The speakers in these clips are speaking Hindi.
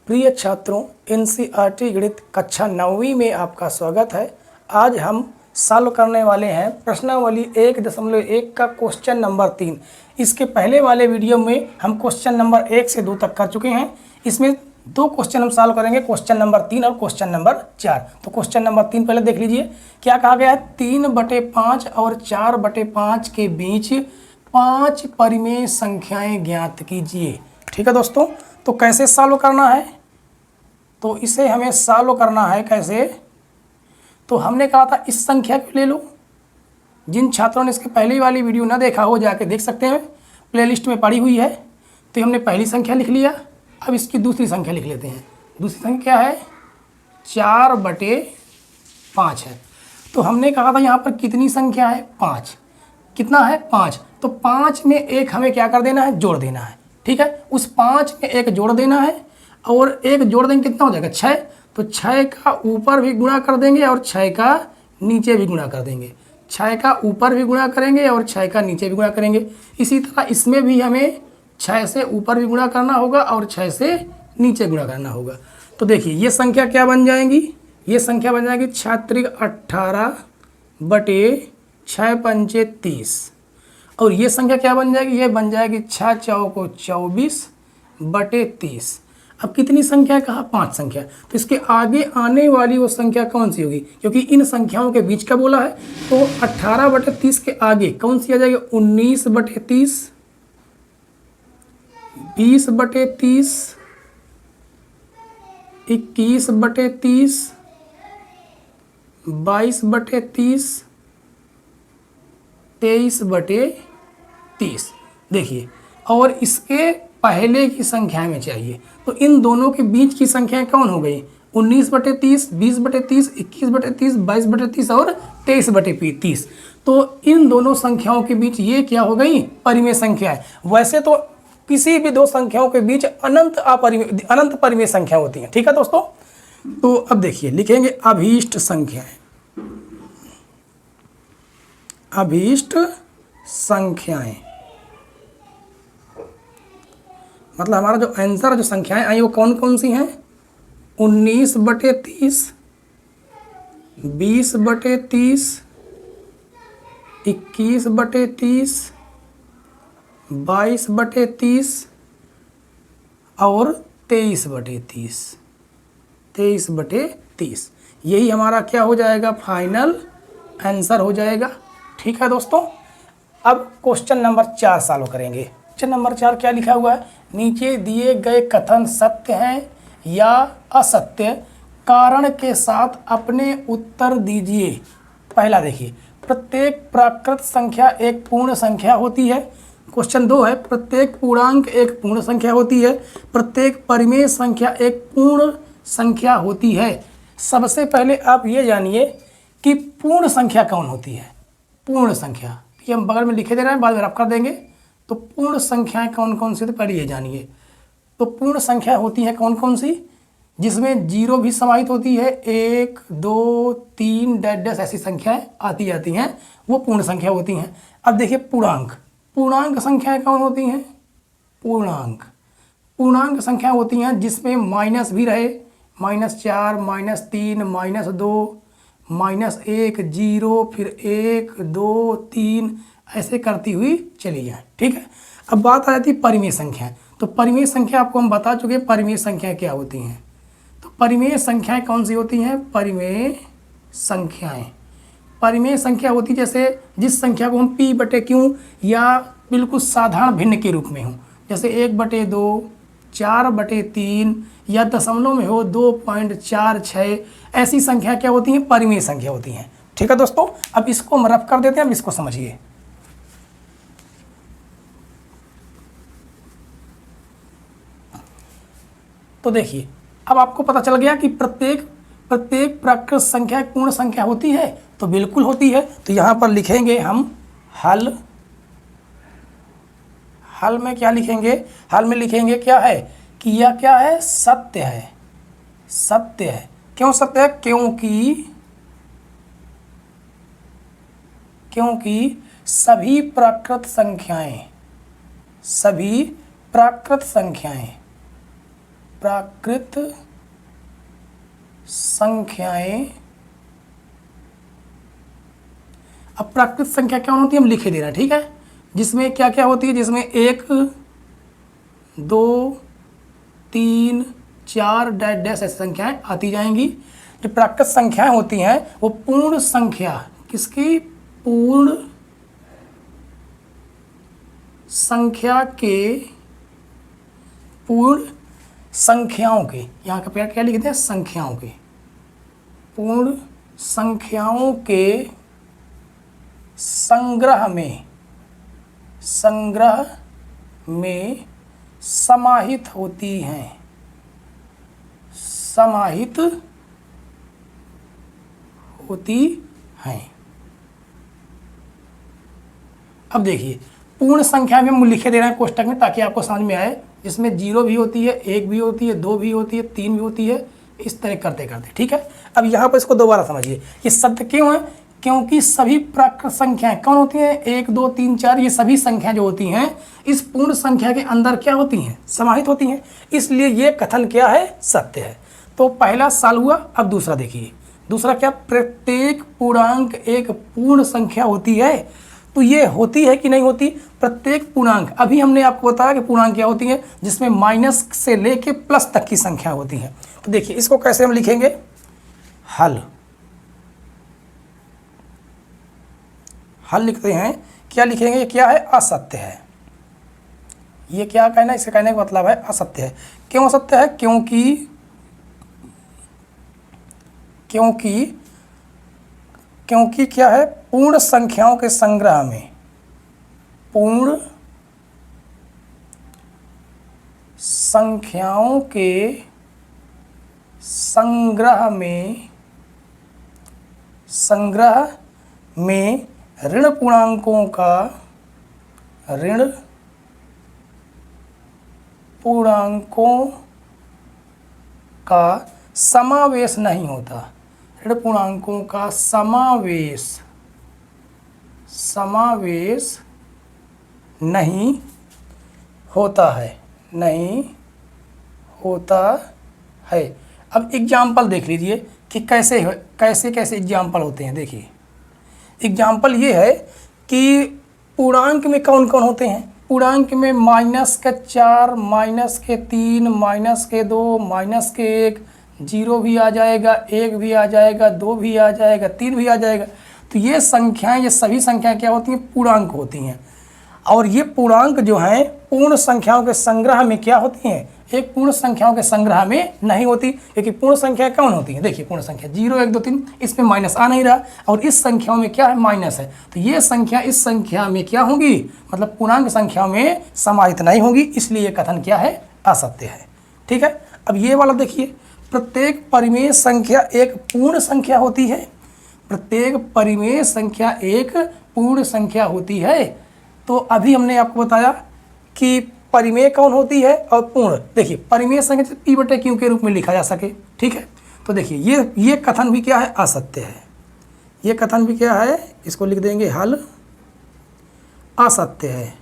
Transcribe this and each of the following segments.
प्रिय छात्रों, एनसीईआरटी गणित कक्षा 9वीं में आपका स्वागत है। आज हम सॉल्व करने वाले हैं प्रश्नावली 1.1 का क्वेश्चन नंबर 3। इसके पहले वाले वीडियो में हम क्वेश्चन नंबर 1 से 2 तक कर चुके हैं। इसमें 2 क्वेश्चन हम सॉल्व करेंगे, क्वेश्चन नंबर 3 और क्वेश्चन नंबर 4। तो क्वेश्चन नंबर 3 पहले देख लीजिए। क्या कहा गया है? 3/5 और 4/5 के बीच 5 परिमेय संख्याएं ज्ञात कीजिए। ठीक है दोस्तों, तो कैसे सॉल्व करना है? तो इसे हमें सॉल्व करना है कैसे? तो हमने कहा था इस संख्या को ले लो। जिन छात्रों ने इसके पहली वाली वीडियो ना देखा हो जाके देख सकते हैं, प्लेलिस्ट में पड़ी हुई है। तो हमने पहली संख्या लिख लिया। अब इसकी दूसरी संख्या लिख लेते हैं। दूसरी संख्या क्या है? 4/5 है। तो हमने कहा था यहाँ पर कितनी संख्या है? 5। कितना है? 5। तो 5 में एक हमें क्या कर देना है? जोड़ देना है। ठीक है, उस 5 में एक जोड़ देना है और एक जोड़ देंगे, कितना हो जाएगा? 6। तो 6 का ऊपर भी गुणा कर देंगे और 6 का नीचे भी गुणा कर देंगे। 6 का ऊपर भी गुणा करेंगे और 6 का नीचे भी गुणा करेंगे। इसी तरह इसमें भी हमें 6 से ऊपर भी गुणा करना होगा और 6 से नीचे गुणा करना होगा। तो देखिए ये संख्या क्या बन जाएंगी? ये संख्या बन जाएगी 6×18/6×5 = 30। और ये संख्या क्या बन जाएगी? ये बन जाएगी 6×4 = 24/30। अब कितनी संख्या कहा? 5 संख्या। तो इसके आगे आने वाली वो संख्या कौन सी होगी? क्योंकि इन संख्याओं के बीच का बोला है, तो 18/30 के आगे कौन सी आ जाएगी? 19/30, 20/30, 21/30, 22/30, 23/30। देखिए, और इसके पहले की संख्या में चाहिए। तो इन दोनों के बीच की संख्याएं कौन हो गई? 19/30, 20/30, 21/30, 22/30 और 23/30। तो इन दोनों संख्याओं के बीच ये क्या हो गई? परिमेय संख्या है। वैसे तो किसी भी दो संख्याओं के बीच अनंत परिमेय संख्या होती है। ठीक है दोस्तों, तो अब देखिए लिखेंगे अभीष्ट संख्याएं। अभीष्ट संख्याएं मतलब हमारा जो आंसर, जो संख्याएं आई वो कौन कौन सी हैं? 19/30, 20/30, 21/30, 22/30 और 23/30। 23/30 यही हमारा क्या हो जाएगा? फाइनल आंसर हो जाएगा। ठीक है दोस्तों, अब क्वेश्चन नंबर 4 सॉल्व करेंगे। क्वेश्चन नंबर 4 क्या लिखा हुआ है? नीचे दिए गए कथन सत्य हैं या असत्य, कारण के साथ अपने उत्तर दीजिए। पहला देखिए, प्रत्येक प्राकृत संख्या एक पूर्ण संख्या होती है। क्वेश्चन 2 है, प्रत्येक पूर्णांक एक पूर्ण संख्या होती है। प्रत्येक परिमेय संख्या एक पूर्ण संख्या होती है। सबसे पहले आप ये जानिए कि पूर्ण संख्या कौन होती है? पूर्ण संख्या ये हम बगल में लिखे दे रहे हैं, बाद में रफ कर देंगे। तो पूर्ण संख्याएं कौन कौन सी? तो पहले ये जानिए। तो पूर्ण संख्या होती है कौन कौन सी? जिसमें 0 भी समाहित होती है, 1, 2, 3 डैश ऐसी संख्याएं आती जाती हैं, वो पूर्ण संख्या होती हैं। अब देखिए पूर्णांक। पूर्णांक संख्याएं कौन होती हैं? पूर्णांक संख्या होती हैं जिसमें माइनस भी रहे, -4, -3, -2, -1, 0, फिर 1, 2, 3 ऐसे करती हुई चली जाए। ठीक है, अब बात आ जाती है परिमेय संख्या। तो परिमेय संख्या आपको हम बता चुके हैं परिमेय संख्याएं क्या होती हैं। तो परिमेय संख्याएं कौन सी होती हैं? परिमेय संख्या होती जैसे जिस संख्या को हम p/q या बिल्कुल साधारण भिन्न के रूप में हो, जैसे 1/2, 4/3 या दशमलव में हो 2.46, ऐसी संख्या क्या होती हैं? परिमेय संख्या होती हैं। ठीक है दोस्तों, अब इसको हम रफ कर देते हैं, अब इसको समझिए। तो देखिए, अब आपको पता चल गया कि प्रत्येक प्राकृत संख्या एक पूर्ण संख्या होती है। तो बिल्कुल होती है। तो यहाँ पर लिखेंगे हम हल। हल में क्या लिखेंगे? हल में लिखेंगे क्या है कि यह क्या है? सत्य है। सत्य है। क्यों सत्य है? क्योंकि सभी प्राकृत संख्याएं प्राकृत संख्याएं, अब प्राकृत संख्या क्या होती है हम लिखे दे रहे हैं, ठीक है, जिसमें क्या क्या होती है, जिसमें 1 2 3 4 डैश डैश ऐसी संख्याएं आती जाएंगी। जो प्राकृत संख्याएं होती हैं वो पूर्ण संख्या, किसकी, पूर्ण संख्या के, पूर्ण संख्याओं के, यहाँ का क्या लिखते हैं, संख्याओं के, पूर्ण संख्याओं के संग्रह में समाहित होती हैं, समाहित होती हैं। अब देखिए पूर्ण संख्या में हम लिखे दे रहे हैं कोष्टक में ताकि आपको समझ में आए, जिसमें 0 भी होती है, 1 भी होती है, 2 भी होती है, 3 भी होती है, इस तरह करते करते, ठीक है। अब यहाँ पर इसको दोबारा समझिए, ये शब्द क्यों है, क्योंकि सभी प्राकृत संख्याएं कौन होती हैं, 1 2 3 4, ये सभी संख्याएं जो होती हैं इस पूर्ण संख्या के अंदर क्या होती हैं, समाहित होती हैं, इसलिए ये कथन क्या है, सत्य है। तो पहला साल हुआ। अब दूसरा देखिए, दूसरा क्या, प्रत्येक पूर्णांक एक पूर्ण संख्या होती है। तो ये होती है कि नहीं होती, प्रत्येक पूर्णांक, अभी हमने आपको बताया कि पूर्णांक क्या होती है, जिसमें माइनस से लेके प्लस तक की संख्या होती है। तो देखिए इसको कैसे हम लिखेंगे, हल, हल लिखते हैं, क्या लिखेंगे, ये क्या है, असत्य है। ये क्या कहना है, इसका कहने का मतलब है असत्य है। क्यों असत्य है, क्योंकि क्या है, पूर्ण संख्याओं के संग्रह में, पूर्ण संख्याओं के संग्रह में ऋण पूर्णांकों का समावेश नहीं होता, ऋण पूर्णांकों का समावेश नहीं होता है, अब एग्जाम्पल देख लीजिए कि कैसे एग्जाम्पल होते हैं। देखिए एग्जाम्पल ये है कि पूर्णांक में कौन कौन होते हैं, पूर्णांक में -4, -3, -2, -1, 0 भी आ जाएगा, 1 भी आ जाएगा, 2 भी आ जाएगा, 3 भी आ जाएगा। तो ये संख्याएं, ये सभी संख्याएं क्या होती हैं, पूर्णांक होती हैं। और ये पूर्णांक जो हैं पूर्ण संख्याओं के संग्रह में क्या होती हैं, एक पूर्ण संख्याओं के संग्रह में नहीं होती, क्योंकि पूर्ण संख्या कौन होती है, देखिए पूर्ण संख्या 0 1 2 3, इसमें माइनस आ नहीं रहा, और इस संख्याओं में क्या है, माइनस है। तो ये संख्या इस संख्या में क्या होगी, मतलब पूर्णांक संख्या में समाहित नहीं होगी, इसलिए ये कथन क्या है, असत्य है। ठीक है। अब ये वाला देखिए, प्रत्येक परिमेय संख्या एक पूर्ण संख्या होती है, प्रत्येक परिमेय संख्या एक पूर्ण संख्या होती है। तो अभी हमने आपको बताया कि परिमेय कौन होती है और पूर्ण। देखिए परिमेय संख्या P/Q के रूप में लिखा जा सके, ठीक है। तो देखिए ये कथन भी क्या है, असत्य है। ये कथन भी क्या है, इसको लिख देंगे हल, असत्य है।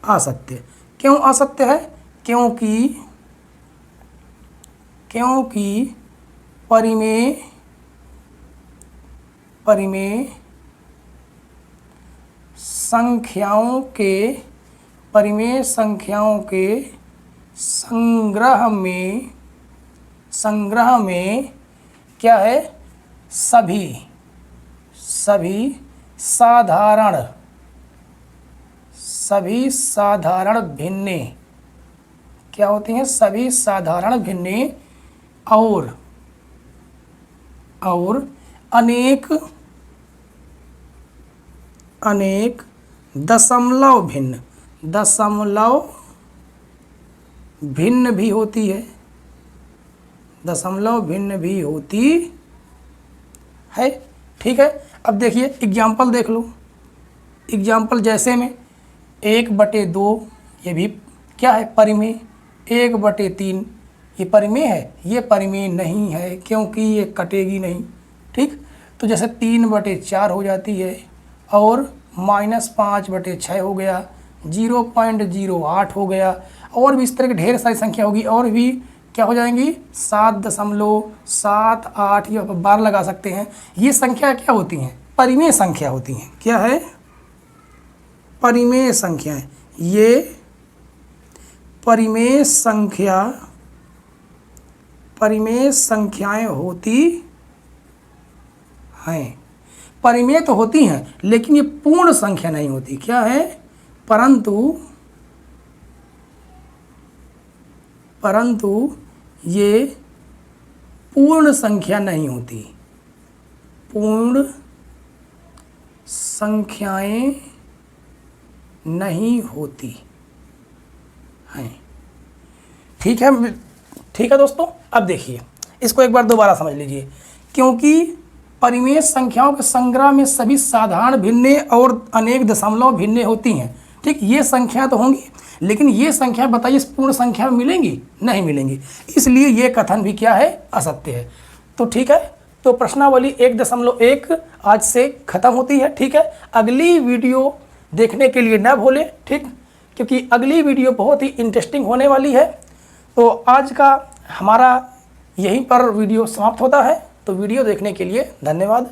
असत्य क्यों असत्य है, क्योंकि परिमेय संख्याओं के संग्रह में क्या है, सभी साधारण भिन्ने क्या होती हैं, सभी साधारण भिन्ने और अनेक दशमलव भिन्न भी होती है, दशमलव भिन्न भी होती है। ठीक है। अब देखिए एग्जाम्पल देख लो, एग्जाम्पल जैसे में 1/2 ये भी क्या है, परिमेय। 1/3 ये परिमेय है, ये परिमेय नहीं है क्योंकि ये कटेगी नहीं। ठीक। तो जैसे 3/4 हो जाती है और -5/6 हो गया, 0.08 हो गया। और भी इस तरह की ढेर सारी संख्या होगी, और भी क्या हो जाएंगी 7.78 या 12 लगा सकते हैं। ये संख्या क्या होती हैं? परिमेय संख्या होती हैं। क्या है? परिमेय संख्याएं। ये परिमेय संख्याएं होती हैं। परिमेय तो होती हैं लेकिन ये पूर्ण संख्या नहीं होती। क्या है? परंतु ये पूर्ण संख्या नहीं होती। पूर्ण संख्याएं नहीं होती हैं। ठीक है दोस्तों, अब देखिए इसको एक बार दोबारा समझ लीजिए। क्योंकि परिमेय संख्याओं के संग्रह में सभी साधारण भिन्नें और अनेक दशमलव भिन्नें होती हैं। ठीक, ये संख्या तो होंगी, लेकिन ये संख्या बताइए इस पूर्ण संख्या में मिलेंगी? नहीं मिलेंगी। इसलिए ये कथन भी क्या है? असत्य है। तो ठीक है, तो प्रश्नावली 1.1 आज से ख़त्म होती है। ठीक है, अगली वीडियो देखने के लिए ना भूलें। ठीक, क्योंकि अगली वीडियो बहुत ही इंटरेस्टिंग होने वाली है। तो आज का हमारा यहीं पर वीडियो समाप्त होता है। तो वीडियो देखने के लिए धन्यवाद।